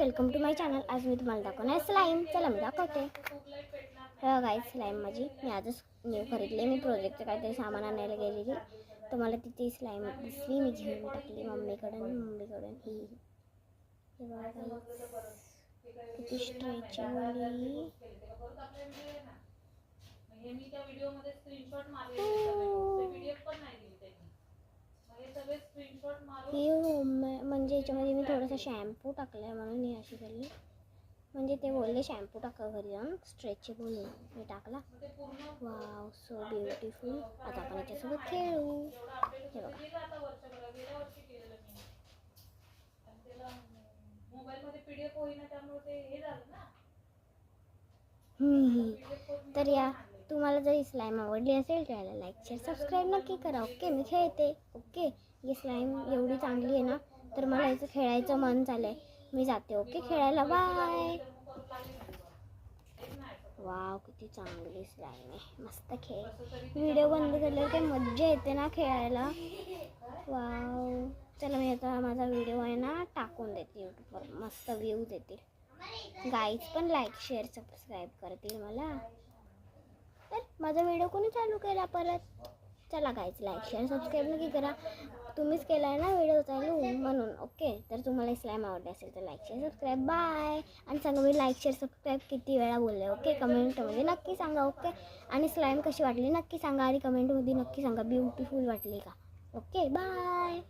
Welcome to my channel. आज मी तुम्हाला दाखवणार स्लाईम. चला मी दाखवते. हे गाईस स्लाईम माझी मी आजच न्यू खरीदले. मी प्रोजेक्टचं काहीतरी सामान आणायला गेलेली तर मला तिथे स्लाईम दिसली. मी घेऊन टाकली मम्मीकडून ही हे बघा किती स्ट्रेचेबल. म्हणजे याच्यामध्ये मी थोडासा शॅम्पू टाकला आहे म्हणून ही अशी झाली. म्हणजे ते बोलले शॅम्पू टाका घरी जाऊन स्ट्रेचेबल होईल. मी टाकला. Wow so beautiful. आता आपण याच्यासोबत खेळू. हे बघा तर या तुम्हाला जर स्लाईम आवडली असेल तर याला लाईक शेअर सबस्क्राईब नक्की करा. ओके मी खेळते. ओके ही स्लाईम एवढी चांगली आहे ना तर मला याचं खेळायचं मन चाललंय. मी जाते ओके खेळायला. बाय. वाव किती चांगली स्लाईम आहे. मस्त खेळ. व्हिडिओ बंद केल्यावर काही मज्जा येते ना खेळायला. वाव चला मी आता माझा व्हिडिओ आहे ना टाकून देते यूट्यूबवर. मस्त व्ह्यूज येतील. गाईज पण लाईक शेअर सबस्क्राईब करतील मला. तर माझा व्हिडिओ कोणी चालू केला परत. चला गाईज लाईक शेअर सबस्क्राईब नक्की करा. तुम्हीच केला आहे ना व्हिडिओ चालू म्हणून. ओके तर तुम्हाला स्लाईम आवडले असेल तर लाईक शेअर सबस्क्राईब. बाय. आणि सांगा मी लाईक शेअर सबस्क्राईब किती वेळा बोलले. ओके कमेंटमध्ये नक्की सांगा. ओके आणि स्लाईम कशी वाटली नक्की सांगा. आणि कमेंटमध्ये नक्की सांगा ब्युटिफुल वाटली का. Okay bye.